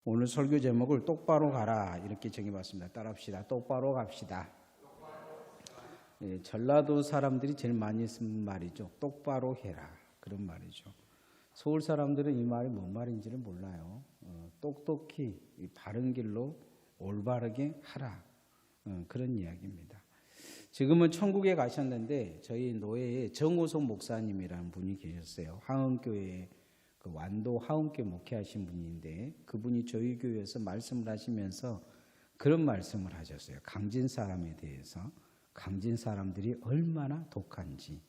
오늘 설교 제목을 똑바로 가라 이렇게 정해봤습니다. 따라합시다. 똑바로 갑시다. 전라도 사람들이 제일 많이 쓰는 말이죠. 똑바로 해라 그런 말이죠. 서울 사람들은 이 말이 뭔 말인지를 몰라요. 똑똑히 바른 길로 올바르게 하라 그런 이야기입니다. 지금은 천국에 가셨는데 저희 노예에 정호성 목사님이라는 분이 계셨어요. 화흥교회에 그 완도 화흥교회 목회하신 분인데 그분이 저희 교회에서 말씀을 하시면서 그런 말씀을 하셨어요. 강진 사람에 대해서 강진 사람들이 얼마나 독한지,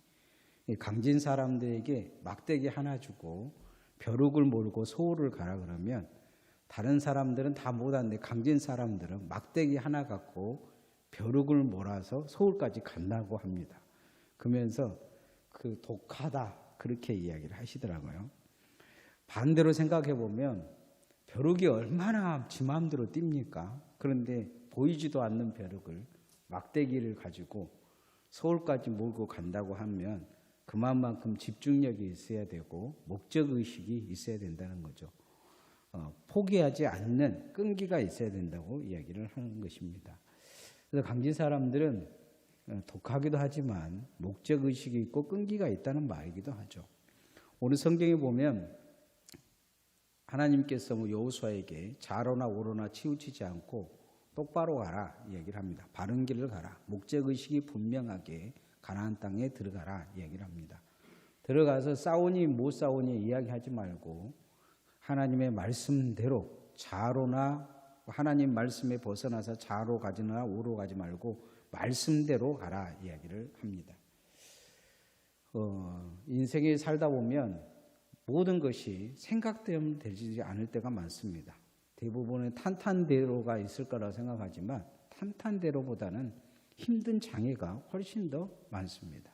강진 사람들에게 막대기 하나 주고 벼룩을 몰고 소홀을 가라 그러면 다른 사람들은 다 못하는데 강진 사람들은 막대기 하나 갖고 벼룩을 몰아서 소홀까지 간다고 합니다. 그러면서 그 독하다 그렇게 이야기를 하시더라고요. 반대로 생각해 보면 벼룩이 얼마나 지 마음대로 뜁니까? 그런데 보이지도 않는 벼룩을 막대기를 가지고 서울까지 몰고 간다고 하면 그만큼 집중력이 있어야 되고 목적의식이 있어야 된다는 거죠. 포기하지 않는 끈기가 있어야 된다고 이야기를 하는 것입니다. 그래서 강진 사람들은 독하기도 하지만 목적의식이 있고 끈기가 있다는 말이기도 하죠. 오늘 성경에 보면 하나님께서 여호수아에게 좌로나 우로나 치우치지 않고 똑바로 가라 얘기를 합니다. 바른 길을 가라. 목적의식이 분명하게 가나안 땅에 들어가라 얘기를 합니다. 들어가서 싸우니 못 싸우니 이야기하지 말고 하나님의 말씀대로 좌로나 하나님 말씀에 벗어나서 좌로 가지나 우로 가지 말고 말씀대로 가라 이야기를 합니다. 인생에 살다 보면 모든 것이 생각대로 되지 않을 때가 많습니다. 대부분은 탄탄대로가 있을 거라고 생각하지만 탄탄대로보다는 힘든 장애가 훨씬 더 많습니다.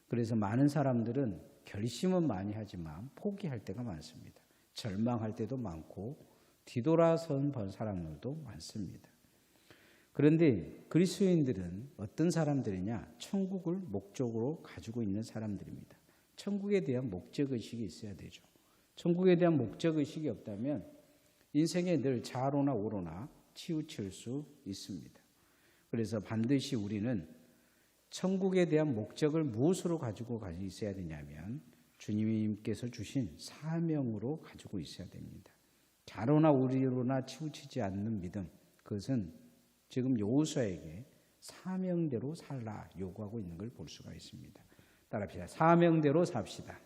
그래서 많은 사람들은 결심은 많이 하지만 포기할 때가 많습니다. 절망할 때도 많고 뒤돌아선 사람들도 많습니다. 그런데 그리스도인들은 어떤 사람들이냐? 천국을 목적으로 가지고 있는 사람들입니다. 천국에 대한 목적의식이 있어야 되죠. 천국에 대한 목적의식이 없다면 인생에 늘 좌로나 우로나 치우칠 수 있습니다. 그래서 반드시 우리는 천국에 대한 목적을 무엇으로 가지고 있어야 되냐면 주님께서 주신 사명으로 가지고 있어야 됩니다. 좌로나 우로나 치우치지 않는 믿음, 그것은 지금 여호수아에게 사명대로 살라 요구하고 있는 걸 볼 수가 있습니다. 따라합시다. 사명대로 삽시다.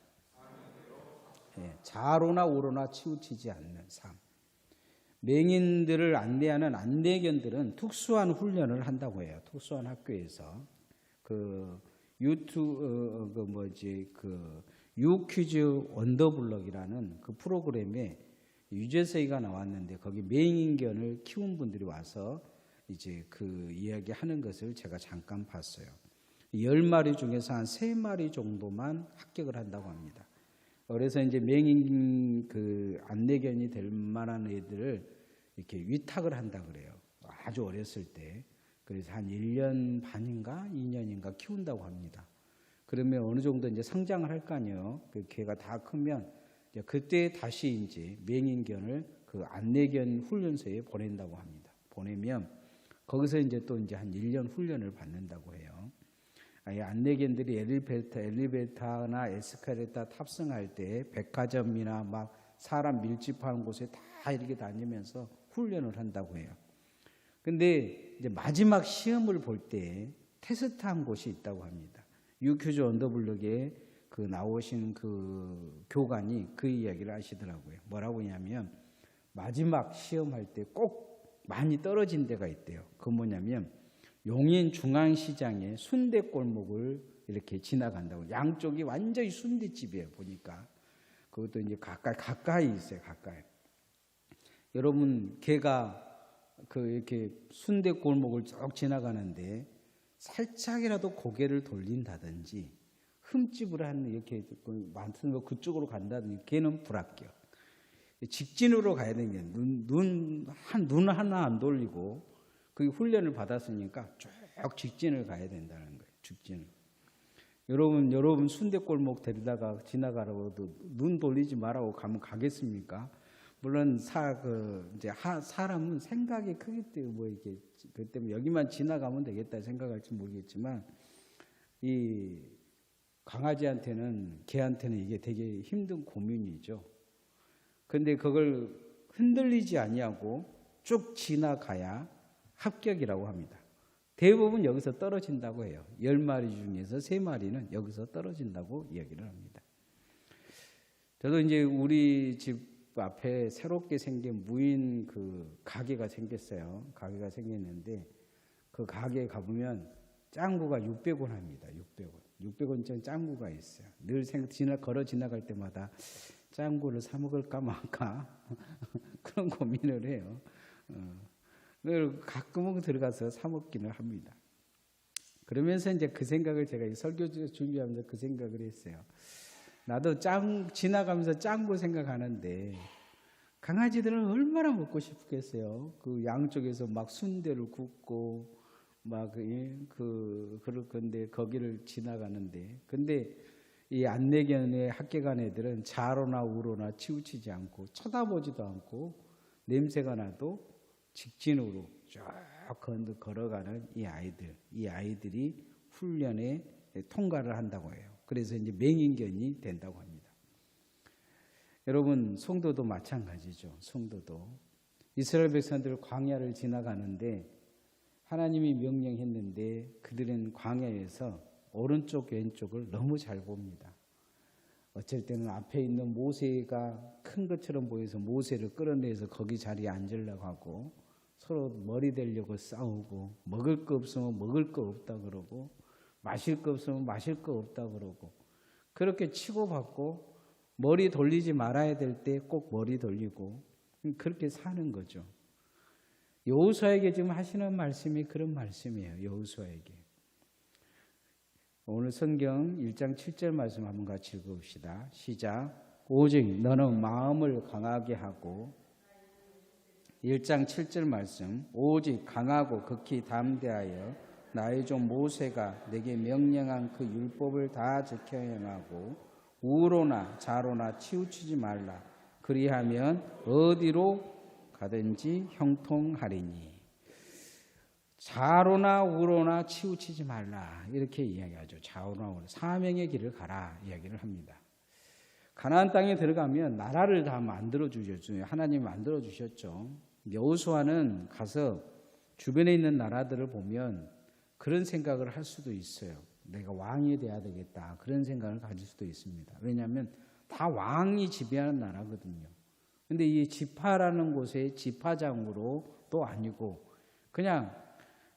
좌로나 우로나 치우치지 않는 삶. 맹인들을 안내하는 안내견들은 특수한 훈련을 한다고 해요. 특수한 학교에서 유퀴즈 원더블럭이라는 그 프로그램에 유재석이가 나왔는데 거기 맹인견을 키운 분들이 와서 이제 그 이야기하는 것을 제가 잠깐 봤어요. 10마리 중에서 한 3마리 정도만 합격을 한다고 합니다. 그래서 이제 맹인 안내견이 될 만한 애들을 이렇게 위탁을 한다 그래요. 아주 어렸을 때. 그래서 한 1년 반인가 2년인가 키운다고 합니다. 그러면 어느 정도 이제 성장을 할 거 아니에요. 그 개가 다 크면 이제 그때 다시 이제 맹인견을 그 안내견 훈련소에 보낸다고 합니다. 보내면 거기서 이제 또 이제 한 1년 훈련을 받는다고 해요. 안내견들이 엘리베이터나 에스컬레이터 탑승할 때 백화점이나 막 사람 밀집하는 곳에 다 이렇게 다니면서 훈련을 한다고 해요. 근데 이제 마지막 시험을 볼 때 테스트한 곳이 있다고 합니다. 유퀴즈 언더블럭에 나오신 그 교관이 그 이야기를 하시더라고요. 뭐라고 하냐면 마지막 시험할 때 꼭 많이 떨어진 데가 있대요. 그 뭐냐면 용인 중앙시장의 순대골목을 이렇게 지나간다고. 양쪽이 완전히 순대집이에요. 보니까 그것도 이제 가까이 있어요. 가까이. 여러분 개가 이렇게 순대골목을 쭉 지나가는데 살짝이라도 고개를 돌린다든지 흠집을 하는 이렇게 많은 거 그쪽으로 간다든지 개는 불합격. 직진으로 가야 되는 게 눈 하나 안 돌리고 그 훈련을 받았으니까 쭉 직진을 가야 된다는 거예요. 직진을. 여러분 순대골목 데리다가 지나가라고 눈 돌리지 말라고 가면 가겠습니까? 물론 사람은 생각이 크기 때문에 뭐 이게 그 때문에 여기만 지나가면 되겠다 생각할지 모르겠지만 이 강아지한테는 개한테는 이게 되게 힘든 고민이죠. 근데 그걸 흔들리지 아니하고 쭉 지나가야 합격이라고 합니다. 대부분 여기서 떨어진다고 해요. 10마리 중에서 3마리는 여기서 떨어진다고 이야기를 합니다. 저도 이제 우리 집 앞에 새롭게 생긴 무인 그 가게가 생겼어요. 가게가 생겼는데 그 가게에 가보면 짱구가 600원 합니다. 600원짜리 짱구가 있어요. 늘 걸어 지나갈 때마다 짱구를 사 먹을까 말까 그런 고민을 해요. 늘 가끔은 들어가서 사 먹기는 합니다. 그러면서 이제 그 생각을 제가 설교 준비하면서 그 생각을 했어요. 나도 지나가면서 짱구 생각하는데 강아지들은 얼마나 먹고 싶겠어요. 그 양쪽에서 막 순대를 굽고 막 그럴 건데 거기를 지나가는데 근데 이 안내견의 학교간 애들은 좌로나 우로나 치우치지 않고 쳐다보지도 않고 냄새가 나도 직진으로 쭉 걸어가는 이 아이들이 훈련에 통과를 한다고 해요. 그래서 이제 맹인견이 된다고 합니다. 여러분 성도도 마찬가지죠. 성도도 이스라엘 백성들 광야를 지나가는데 하나님이 명령했는데 그들은 광야에서 오른쪽 왼쪽을 너무 잘 봅니다. 어쩔 때는 앞에 있는 모세가 큰 것처럼 보여서 모세를 끌어내서 거기 자리에 앉으려고 하고 서로 머리 대려고 싸우고 먹을 거 없으면 먹을 거 없다 그러고 마실 거 없으면 마실 거 없다 그러고 그렇게 치고받고 머리 돌리지 말아야 될 때 꼭 머리 돌리고 그렇게 사는 거죠. 여호수아에게 지금 하시는 말씀이 그런 말씀이에요. 여호수아에게. 오늘 성경 1장 7절 말씀 한번 같이 읽어봅시다. 시작. 오직 너는 마음을 강하게 하고 1장 7절 말씀 오직 강하고 극히 담대하여 나의 종 모세가 내게 명령한 그 율법을 다 지켜 행하고 우로나 좌로나 치우치지 말라. 그리하면 어디로 가든지 형통하리니. 좌로나 우로나 치우치지 말라 이렇게 이야기하죠. 좌우나 우로 사명의 길을 가라 이야기를 합니다. 가나안 땅에 들어가면 나라를 다 만들어 주셨죠. 하나님이 만들어 주셨죠. 여호수아는 가서 주변에 있는 나라들을 보면 그런 생각을 할 수도 있어요. 내가 왕이 돼야 되겠다 그런 생각을 가질 수도 있습니다. 왜냐하면 다 왕이 지배하는 나라거든요. 근데 이 지파라는 곳에 지파장으로 또 아니고 그냥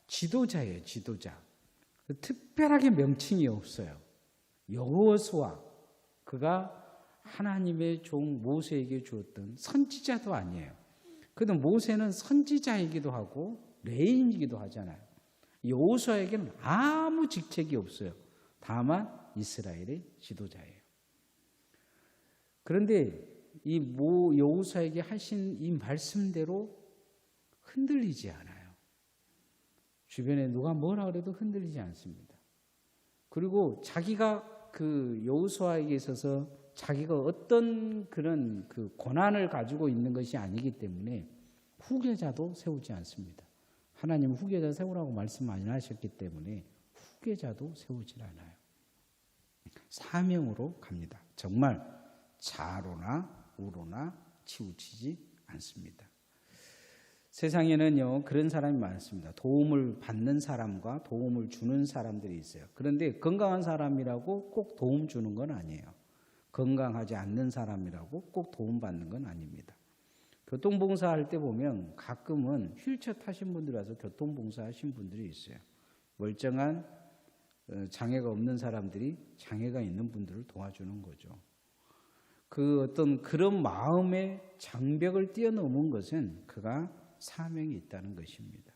지도자예요. 지도자. 특별하게 명칭이 없어요. 여호수아 그가 하나님의 종 모세에게 주었던 선지자도 아니에요. 그래도 모세는 선지자이기도 하고 레인이기도 하잖아요. 여호수아에게는 아무 직책이 없어요. 다만 이스라엘의 지도자예요. 그런데 이 여호수아에게 하신 이 말씀대로 흔들리지 않아요. 주변에 누가 뭐라 그래도 흔들리지 않습니다. 그리고 자기가 그 여호수아에게 있어서 자기가 어떤 그런 그 권한을 가지고 있는 것이 아니기 때문에 후계자도 세우지 않습니다. 하나님은 후계자 세우라고 말씀 많이 하셨기 때문에 후계자도 세우질 않아요. 사명으로 갑니다. 정말 좌로나 우로나 치우치지 않습니다. 세상에는요 그런 사람이 많습니다. 도움을 받는 사람과 도움을 주는 사람들이 있어요. 그런데 건강한 사람이라고 꼭 도움 주는 건 아니에요. 건강하지 않는 사람이라고 꼭 도움 받는 건 아닙니다. 교통봉사 할 때 보면 가끔은 휠체어 타신 분들 와서 교통봉사 하신 분들이 있어요. 멀쩡한 장애가 없는 사람들이 장애가 있는 분들을 도와주는 거죠. 그 어떤 그런 마음의 장벽을 뛰어넘은 것은 그가 사명이 있다는 것입니다.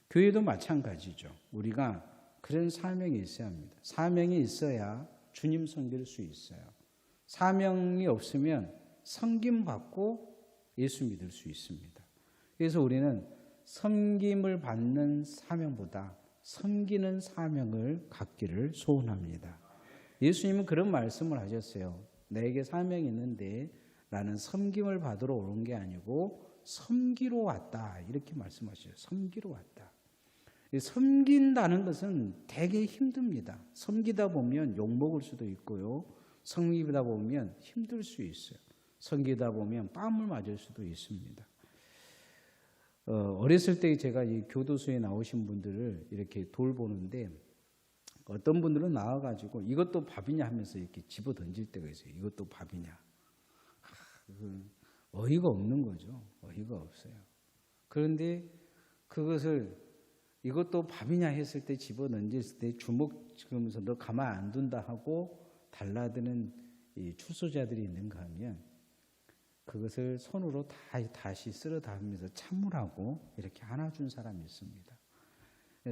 교회도 마찬가지죠. 우리가 그런 사명이 있어야 합니다. 사명이 있어야 주님 섬길 수 있어요. 사명이 없으면 섬김받고 예수 믿을 수 있습니다. 그래서 우리는 섬김을 받는 사명보다 섬기는 사명을 갖기를 소원합니다. 예수님은 그런 말씀을 하셨어요. 내게 사명이 있는데 라는 섬김을 받으러 오는 게 아니고 섬기러 왔다 이렇게 말씀하셔요. 섬기러 왔다. 섬긴다는 것은 되게 힘듭니다. 섬기다 보면 욕먹을 수도 있고요. 섬기다 보면 힘들 수 있어요. 섬기다 보면 뺨을 맞을 수도 있습니다. 어렸을 때 제가 이 교도소에 나오신 분들을 이렇게 돌보는데 어떤 분들은 나와가지고 이것도 밥이냐 하면서 이렇게 집어 던질 때가 있어요. 이것도 밥이냐. 어이가 없는 거죠. 어이가 없어요. 그런데 그것을 이것도 밥이냐 했을 때 집어 던졌을 때 주먹 지으면서 너 가만 안 둔다 하고 달라드는 이 출소자들이 있는가 하면 그것을 손으로 다시 쓸어 담으면서 참으라고 이렇게 안아준 사람이 있습니다.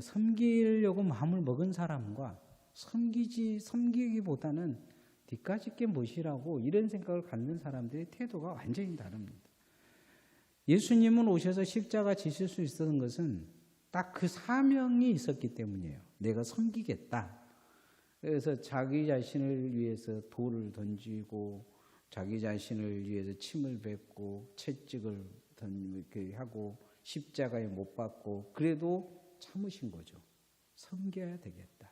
섬기려고 마음을 먹은 사람과 섬기기보다는 뒤까짓 게 무엇이라고 이런 생각을 갖는 사람들의 태도가 완전히 다릅니다. 예수님은 오셔서 십자가 지실 수 있었던 것은 딱 그 사명이 있었기 때문이에요. 내가 섬기겠다. 그래서 자기 자신을 위해서 돌을 던지고 자기 자신을 위해서 침을 뱉고 채찍을 이렇게 하고 십자가에 못 박고 그래도 참으신 거죠. 섬겨야 되겠다.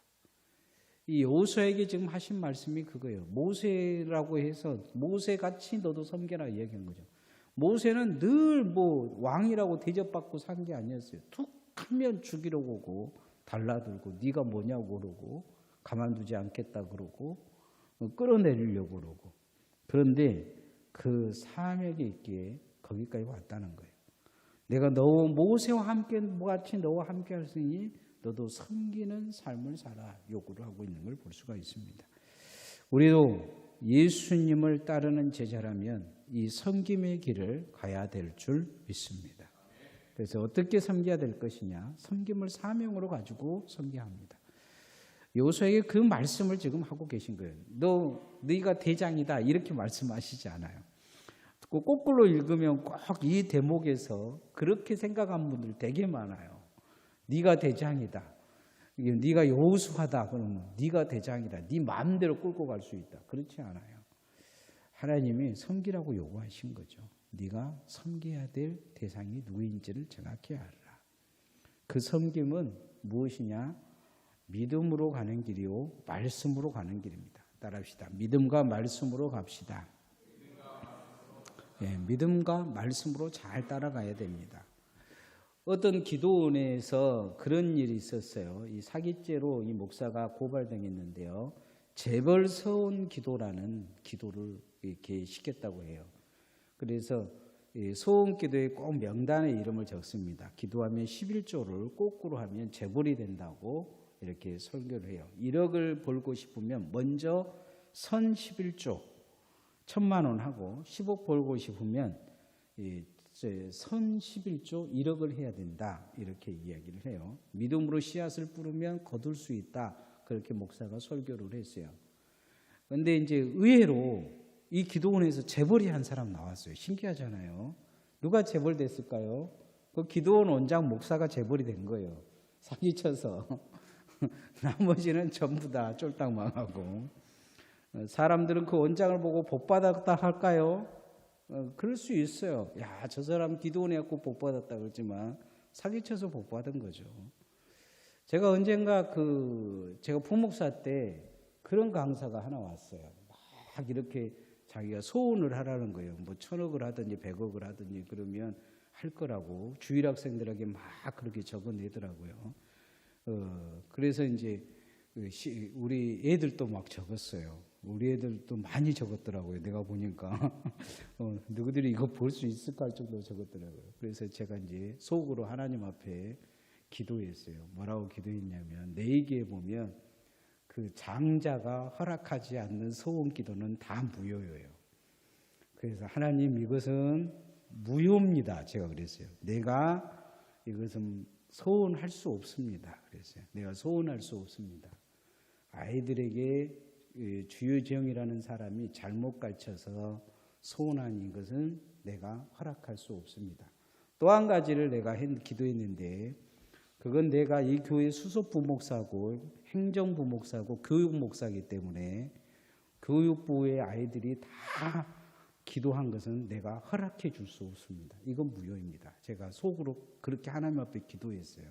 이 여호수아에게 지금 하신 말씀이 그거예요. 모세라고 해서 모세같이 너도 섬겨라 이야기한 거죠. 모세는 늘 뭐 왕이라고 대접받고 산 게 아니었어요. 툭 하면 죽이려고 오고 달라들고 네가 뭐냐고 그러고 가만두지 않겠다 그러고 끌어내리려고 그러고 그런데 그 사명이 있기에 거기까지 왔다는 거예요. 내가 너 모세와 함께 같이 너와 함께 할 수 있으니 너도 섬기는 삶을 살아 요구를 하고 있는 걸 볼 수가 있습니다. 우리도 예수님을 따르는 제자라면 이 섬김의 길을 가야 될 줄 믿습니다. 그래서 어떻게 섬겨야 될 것이냐? 섬김을 사명으로 가지고 섬겨야 합니다. 여호수아에게 그 말씀을 지금 하고 계신 거예요. 네가 대장이다 이렇게 말씀하시지 않아요. 거꾸로 읽으면 꼭 이 대목에서 그렇게 생각한 분들 되게 많아요. 네가 대장이다. 네가 여호수아다 그러면 네가 대장이다. 네 마음대로 끌고 갈 수 있다. 그렇지 않아요. 하나님이 섬기라고 요구하신 거죠. 네가 섬겨야 될 대상이 누구인지를 정확히 알아라. 그 섬김은 무엇이냐? 믿음으로 가는 길이요 말씀으로 가는 길입니다. 따라합시다. 믿음과 말씀으로 갑시다. 믿음과 말씀으로 잘 따라가야 됩니다. 어떤 기도원에서 그런 일이 있었어요. 이 사기죄로 이 목사가 고발당했는데요. 재벌 서원 기도라는 기도를 이렇게 시켰다고 해요. 그래서 소원 기도에 꼭 명단에 이름을 적습니다. 기도하면 11조를 거꾸로 하면 재벌이 된다고 이렇게 설교를 해요. 1억을 벌고 싶으면 먼저 선 11조 1,000만 원 하고 10억 벌고 싶으면 선 11조 1억을 해야 된다 이렇게 이야기를 해요. 믿음으로 씨앗을 뿌리면 거둘 수 있다 그렇게 목사가 설교를 했어요. 그런데 이제 의외로 이 기도원에서 재벌이 한 사람 나왔어요. 신기하잖아요. 누가 재벌 됐을까요? 그 기도원 원장 목사가 재벌이 된 거예요. 사기쳐서. 나머지는 전부 다 쫄딱 망하고. 사람들은 그 원장을 보고 복 받았다 할까요? 그럴 수 있어요. 야, 저 사람 기도원 해갖고 복 받았다 그러지만 사기쳐서 복 받은 거죠. 제가 언젠가 제가 부목사 때 그런 강사가 하나 왔어요. 막 이렇게 자기가 소원을 하라는 거예요. 뭐 1,000억을 하든지 100억을 하든지 그러면 할 거라고 주일 학생들에게 막 그렇게 적어내더라고요. 그래서 이제 우리 애들도 막 적었어요. 우리 애들도 많이 적었더라고요. 내가 보니까 누구들이 이거 볼 수 있을까 할 정도로 적었더라고요. 그래서 제가 이제 속으로 하나님 앞에 기도했어요. 뭐라고 기도했냐면 내 얘기에 보면 그 장자가 허락하지 않는 소원 기도는 다 무효예요. 그래서 하나님 이것은 무효입니다. 제가 그랬어요. 내가 이것은 소원할 수 없습니다. 그랬어요. 내가 소원할 수 없습니다. 아이들에게 주유정이라는 사람이 잘못 가르쳐서 소원한 이것은 내가 허락할 수 없습니다. 또 한 가지를 내가 기도했는데 그건 내가 이 교회 수석 부목사고 행정 부목사고 교육 목사이기 때문에 교육부의 아이들이 다 기도한 것은 내가 허락해 줄 수 없습니다. 이건 무효입니다. 제가 속으로 그렇게 하나님 앞에 기도했어요.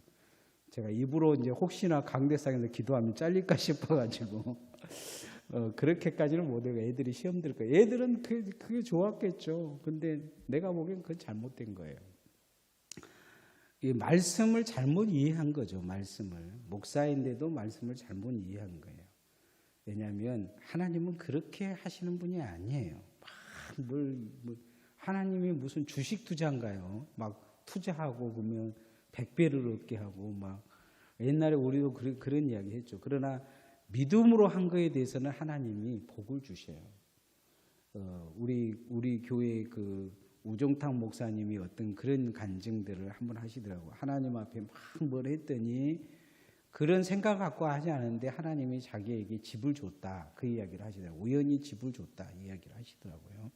제가 입으로 이제 혹시나 강대상에서 기도하면 잘릴까 싶어가지고 그렇게까지는 못해요. 애들이 시험 들 거예요. 애들은 그게 좋았겠죠. 근데 내가 보기엔 그건 잘못된 거예요. 이 말씀을 잘못 이해한 거죠. 말씀을 목사인데도 말씀을 잘못 이해한 거예요. 왜냐하면 하나님은 그렇게 하시는 분이 아니에요. 하나님이 무슨 주식 투자인가요? 막 투자하고 그러면 100배를 얻게 하고 막 옛날에 우리도 그런 이야기 했죠. 그러나 믿음으로 한 거에 대해서는 하나님이 복을 주셔요. 우리 교회 그 우종탁 목사님이 어떤 그런 간증들을 한번 하시더라고요. 하나님 앞에 막 뭘 했더니 그런 생각 갖고 하지 않은데 하나님이 자기에게 집을 줬다. 그 이야기를 하시더라고요. 우연히 집을 줬다. 이 이야기를 하시더라고요.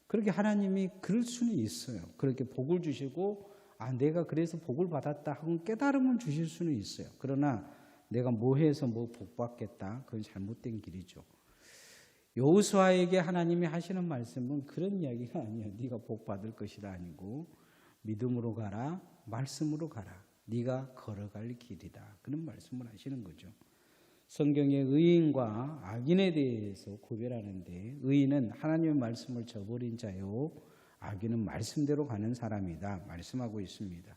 그렇게 하나님이 그럴 수는 있어요. 그렇게 복을 주시고 내가 그래서 복을 받았다 하고 깨달음을 주실 수는 있어요. 그러나 내가 뭐 해서 뭐 복 받겠다. 그건 잘못된 길이죠. 여호수아에게 하나님이 하시는 말씀은 그런 이야기가 아니에요. 네가 복 받을 것이다 아니고 믿음으로 가라. 말씀으로 가라. 네가 걸어갈 길이다. 그런 말씀을 하시는 거죠. 성경의 의인과 악인에 대해서 구별하는데 의인은 하나님의 말씀을 저버린 자요. 악인은 말씀대로 가는 사람이다. 말씀하고 있습니다.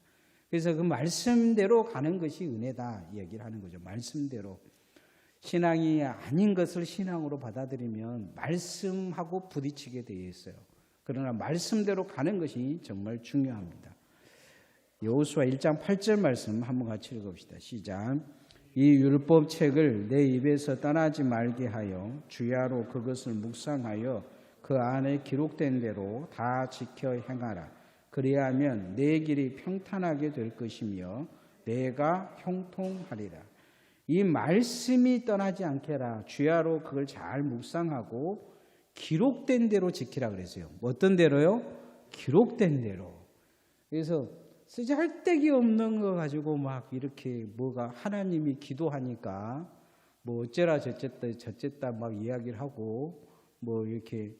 그래서 그 말씀대로 가는 것이 은혜다. 얘기를 하는 거죠. 말씀대로. 신앙이 아닌 것을 신앙으로 받아들이면 말씀하고 부딪히게 되어 있어요. 그러나 말씀대로 가는 것이 정말 중요합니다. 여호수아 1장 8절 말씀 한번 같이 읽어봅시다. 시작. 이 율법책을 내 입에서 떠나지 말게 하여 주야로 그것을 묵상하여 그 안에 기록된 대로 다 지켜 행하라. 그리하면 내 길이 평탄하게 될 것이며 내가 형통하리라. 이 말씀이 떠나지 않게 하라. 주야로 그걸 잘 묵상하고 기록된 대로 지키라 그랬어요. 어떤 대로요? 기록된 대로. 그래서 쓰잘데기 없는 거 가지고 막 이렇게 뭐가 하나님이 기도하니까 뭐 어째라 저쨌다 막 이야기를 하고 뭐 이렇게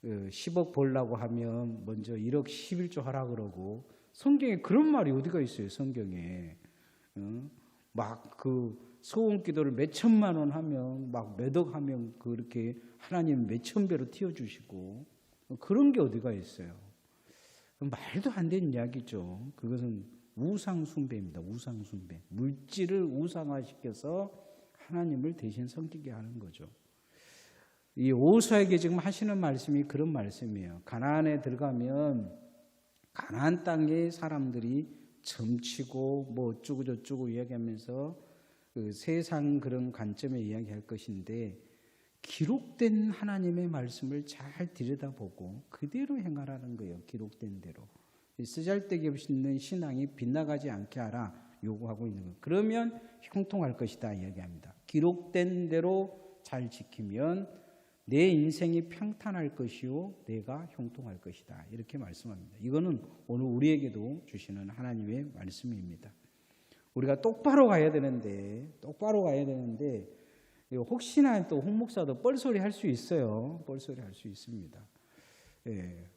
10억 벌라고 하면 먼저 1억 11조 하라 그러고 성경에 그런 말이 어디가 있어요? 성경에 막 그 소원 기도를 몇 천만 원 하면 막 몇 억 하면 그렇게 하나님 몇 천 배로 띄워주시고 그런 게 어디가 있어요? 말도 안 되는 이야기죠. 그것은 우상숭배입니다. 우상숭배. 물질을 우상화시켜서 하나님을 대신 섬기게 하는 거죠. 이 여호수아에게 지금 하시는 말씀이 그런 말씀이에요. 가나안에 들어가면 가나안 땅의 사람들이 점치고 뭐 어쩌고 저쩌고 이야기하면서 그 세상 그런 관점에 이야기할 것인데 기록된 하나님의 말씀을 잘 들여다보고 그대로 행하라는 거예요. 기록된 대로. 쓰잘데기 없는 신앙이 빗나가지 않게 하라 요구하고 있는 거예요. 그러면 형통할 것이다 이야기합니다. 기록된 대로 잘 지키면 내 인생이 평탄할 것이요 내가 형통할 것이다. 이렇게 말씀합니다. 이거는 오늘 우리에게도 주시는 하나님의 말씀입니다. 우리가 똑바로 가야 되는데 혹시나 또 홍 목사도 뻘소리 할 수 있어요. 뻘소리 할 수 있습니다. 예.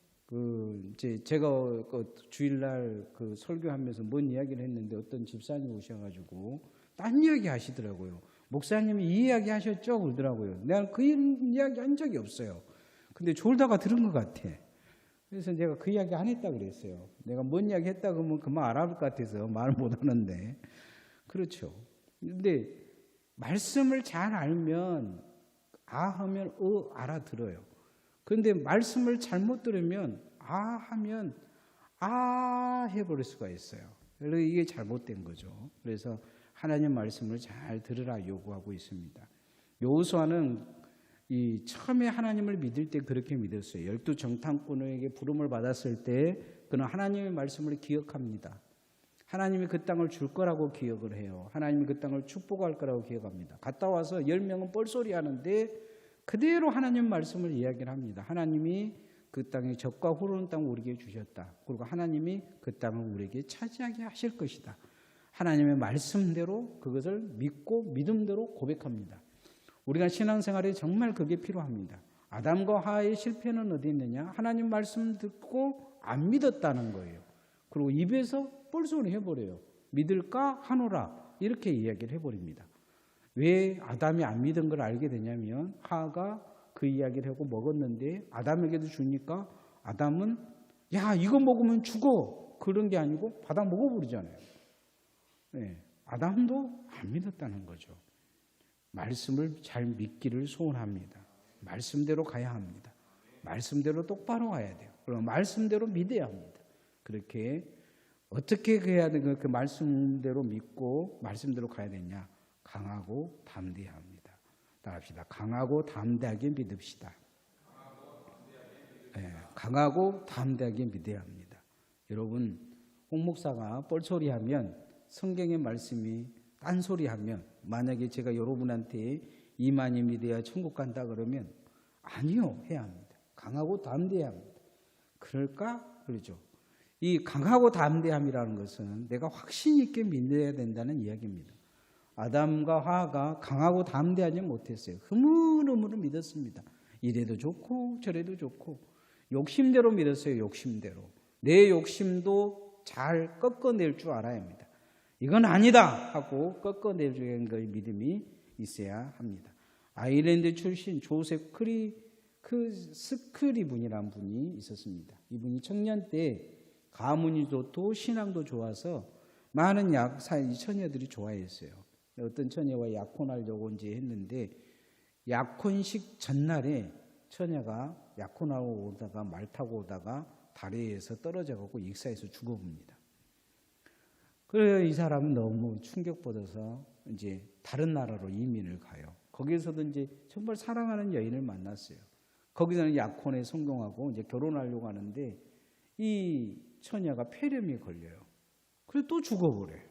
이제 제가 주일날 그 설교하면서 뭔 이야기를 했는데 어떤 집사님 오셔가지고 딴 이야기 하시더라고요. 목사님이 이 이야기 하셨죠? 그러더라고요. 내가 그 이야기 한 적이 없어요. 근데 졸다가 들은 것 같아. 그래서 제가 그 이야기 안 했다 그랬어요. 내가 뭔 이야기 했다 그러면 그만 알아볼 것 같아서 말 못 하는데. 그렇죠. 근데 말씀을 잘 알면 하면 알아들어요. 그런데 말씀을 잘못 들으면 하면 해버릴 수가 있어요. 그래서 이게 잘못된 거죠. 그래서 하나님 말씀을 잘 들으라 요구하고 있습니다. 여호수아는 처음에 하나님을 믿을 때 그렇게 믿었어요. 12 정탐꾼에게 부름을 받았을 때 그는 하나님의 말씀을 기억합니다. 하나님이 그 땅을 줄 거라고 기억을 해요. 하나님이 그 땅을 축복할 거라고 기억합니다. 갔다 와서 10명은 뻘소리 하는데 그대로 하나님 말씀을 이야기를 합니다. 하나님이 그 땅에 젖과 흐르는 땅을 우리에게 주셨다. 그리고 하나님이 그 땅을 우리에게 차지하게 하실 것이다. 하나님의 말씀대로 그것을 믿고 믿음대로 고백합니다. 우리가 신앙생활에 정말 그게 필요합니다. 아담과 하와의 실패는 어디 있느냐? 하나님 말씀 듣고 안 믿었다는 거예요. 그리고 입에서 뻘소리 해버려요. 믿을까 하노라 이렇게 이야기를 해버립니다. 왜 아담이 안 믿은 걸 알게 되냐면 하와가 그 이야기를 하고 먹었는데 아담에게도 주니까 아담은 야 이거 먹으면 죽어 그런 게 아니고 받아 먹어버리잖아요. 네, 아담도 안 믿었다는 거죠. 말씀을 잘 믿기를 소원합니다. 말씀대로 가야 합니다. 말씀대로 똑바로 가야 돼요. 그럼 말씀대로 믿어야 합니다. 그렇게 어떻게 해야 되나 그 말씀대로 믿고 말씀대로 가야 되냐? 강하고 담대해야 합니다. 따라합시다. 강하고 담대하게 믿읍시다. 네, 강하고 담대하게 믿어야 합니다. 여러분 홍 목사가 뻘소리하면 성경의 말씀이 딴소리하면 만약에 제가 여러분한테 이만희 믿어야 천국 간다 그러면 아니요 해야 합니다. 강하고 담대해야 합니다. 그럴까? 그러죠. 이 강하고 담대함이라는 것은 내가 확신 있게 믿어야 된다는 이야기입니다. 아담과 하와가 강하고 담대하지 못했어요. 흐물흐물 믿었습니다. 이래도 좋고 저래도 좋고 욕심대로 믿었어요. 욕심대로. 내 욕심도 잘 꺾어낼 줄 알아야 합니다. 이건 아니다 하고 꺾어내주는 그 믿음이 있어야 합니다. 아일랜드 출신 조셉 스크리 분이라는 분이 있었습니다. 이분이 청년 때 가문이 좋고 신앙도 좋아서 많은 처녀들이 좋아했어요. 어떤 처녀와 약혼하려고 이제 했는데 약혼식 전날에 처녀가 약혼하고 오다가 말 타고 오다가 다리에서 떨어져갖고 익사해서 죽어봅니다. 그래서 이 사람은 너무 충격받아서 이제 다른 나라로 이민을 가요. 거기에서도 이제 정말 사랑하는 여인을 만났어요. 거기서는 약혼에 성공하고 이제 결혼하려고 하는데 이 처녀가 폐렴이 걸려요. 그래서 또 죽어버려요.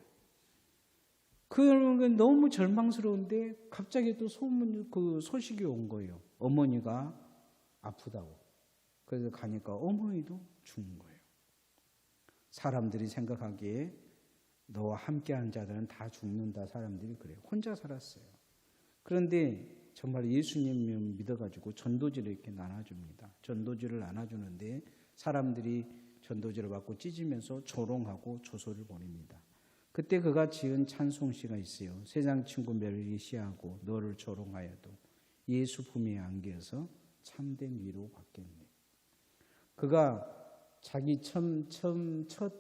그런 너무 절망스러운데 갑자기 또 소식이 온 거예요. 어머니가 아프다고. 그래서 가니까 어머니도 죽는 거예요. 사람들이 생각하기에 너와 함께한 자들은 다 죽는다. 사람들이 그래요. 혼자 살았어요. 그런데 정말 예수님을 믿어가지고 전도지를 이렇게 나눠줍니다. 전도지를 나눠주는데 사람들이 전도지를 받고 찢으면서 조롱하고 조소를 보냅니다. 그때 그가 지은 찬송시가 있어요. 세상 친구 멸시하고 너를 조롱하여도 예수 품에 안겨서 참된 위로 받겠네. 그가 자기 첫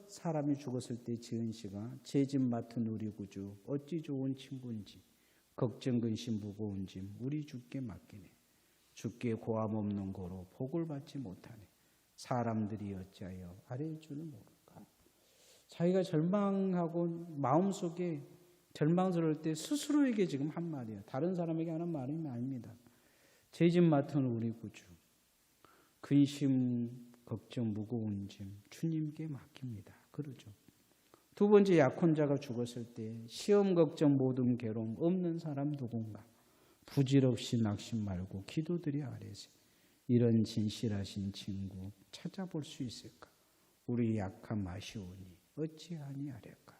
사람이 죽었을 때 지은 시가 제 집 맡은 우리 구주 어찌 좋은 친구인지 걱정 근심 무거운 짐 우리 주께 맡기네. 주께 고함 없는 고로 복을 받지 못하네. 사람들이 어찌하여 아뢰 줄을 모를까. 자기가 절망하고 마음속에 절망스러울 때 스스로에게 지금 한 말이에요. 다른 사람에게 하는 말이 아닙니다. 제 집 맡은 우리 구주 근심 걱정 무거운 짐 주님께 맡깁니다. 그러죠. 두 번째 약혼자가 죽었을 때 시험 걱정 모든 괴로움 없는 사람 누군가 부질없이 낙심 말고 기도드려 아뢰세. 이런 진실하신 친구 찾아볼 수 있을까? 우리 약함 아시오니 어찌하니 아뢰까.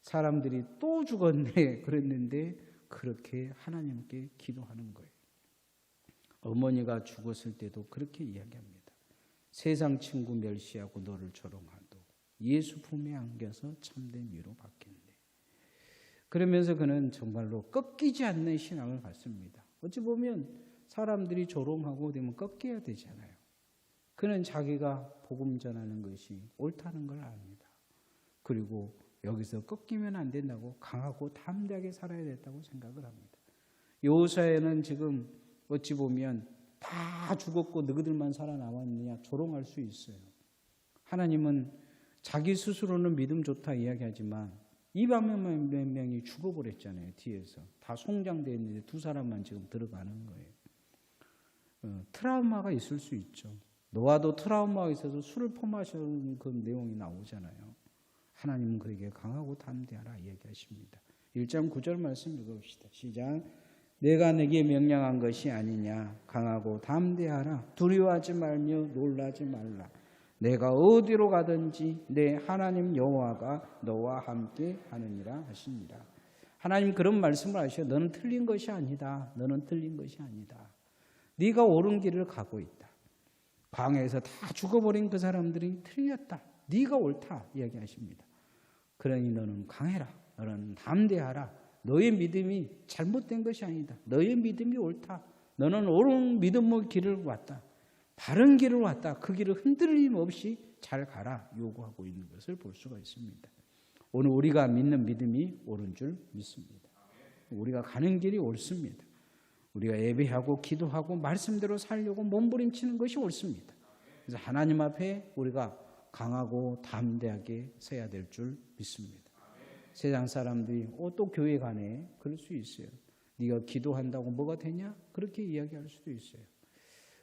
사람들이 또 죽었네 그랬는데 그렇게 하나님께 기도하는 거예요. 어머니가 죽었을 때도 그렇게 이야기합니다. 세상 친구 멸시하고 너를 조롱하도 예수 품에 안겨서 참된 위로 받겠네. 그러면서 그는 정말로 꺾이지 않는 신앙을 갖습니다. 어찌 보면 사람들이 조롱하고 되면 꺾여야 되잖아요. 그는 자기가 복음 전하는 것이 옳다는 걸 압니다. 그리고 여기서 꺾이면 안 된다고 강하고 담대하게 살아야 된다고 생각을 합니다. 여호수아에는 지금 어찌 보면 다 죽었고 너희들만 살아남았느냐 조롱할 수 있어요. 하나님은 자기 스스로는 믿음 좋다 이야기하지만 200만 명이 죽어버렸잖아요. 뒤에서 다 송장되어 있는데 두 사람만 지금 들어가는 거예요. 트라우마가 있을 수 있죠. 노아도 트라우마가 있어서 술을 퍼마시는 그 내용이 나오잖아요. 하나님은 그에게 강하고 담대하라 이야기하십니다. 1장 9절 말씀 읽어봅시다. 시작. 내가 내게 명령한 것이 아니냐. 강하고 담대하라. 두려워하지 말며 놀라지 말라. 내가 어디로 가든지 내 하나님 여호와가 너와 함께 하느니라 하십니다. 하나님 그런 말씀을 하셔. 너는 틀린 것이 아니다. 너는 틀린 것이 아니다. 네가 옳은 길을 가고 있다. 광야에서 다 죽어버린 그 사람들이 틀렸다. 네가 옳다 이야기하십니다. 그러니 너는 강해라. 너는 담대하라. 너의 믿음이 잘못된 것이 아니다. 너의 믿음이 옳다. 너는 옳은 믿음의 길을 왔다. 바른 길을 왔다. 그 길을 흔들림 없이 잘 가라 요구하고 있는 것을 볼 수가 있습니다. 오늘 우리가 믿는 믿음이 옳은 줄 믿습니다. 우리가 가는 길이 옳습니다. 우리가 예배하고 기도하고 말씀대로 살려고 몸부림치는 것이 옳습니다. 그래서 하나님 앞에 우리가 강하고 담대하게 서야 될 줄 믿습니다. 세상 사람들이 또 교회 가네 그럴 수 있어요. 네가 기도한다고 뭐가 되냐? 그렇게 이야기할 수도 있어요.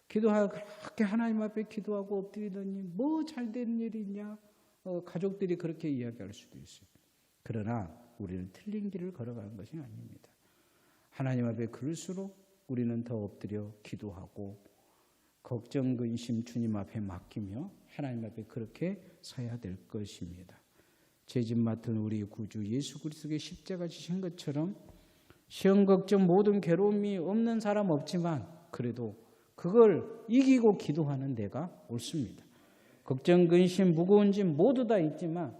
기도하고 그렇게 하나님 앞에 기도하고 엎드리더니 뭐 잘된 일이 있냐? 가족들이 그렇게 이야기할 수도 있어요. 그러나 우리는 틀린 길을 걸어가는 것이 아닙니다. 하나님 앞에 그럴수록 우리는 더 엎드려 기도하고 걱정, 근심 주님 앞에 맡기며 하나님 앞에 그렇게 서야 될 것입니다. 죄짐 맡은 우리 구주 예수 그리스도의 십자가 지신 것처럼 시험, 걱정, 모든 괴로움이 없는 사람 없지만 그래도 그걸 이기고 기도하는 내가 옳습니다. 걱정, 근심, 무거운 짐 모두 다 있지만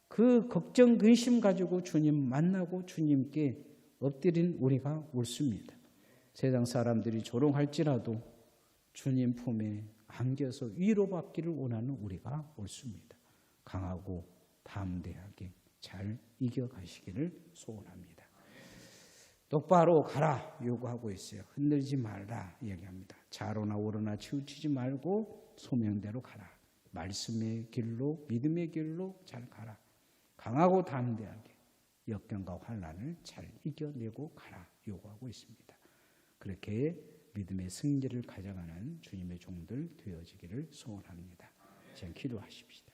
그 걱정, 근심 가지고 주님 만나고 주님께 엎드린 우리가 옳습니다. 세상 사람들이 조롱할지라도 주님 품에 안겨서 위로받기를 원하는 우리가 옳습니다. 강하고 담대하게 잘 이겨가시기를 소원합니다. 똑바로 가라 요구하고 있어요. 흔들지 말라 이야기합니다. 좌로나 우로나 치우치지 말고 소명대로 가라. 말씀의 길로 믿음의 길로 잘 가라. 강하고 담대하게 역경과 환난을 잘 이겨내고 가라 요구하고 있습니다. 그렇게 믿음의 승리를 가져가는 주님의 종들 되어지기를 소원합니다. 지금 기도하십시다.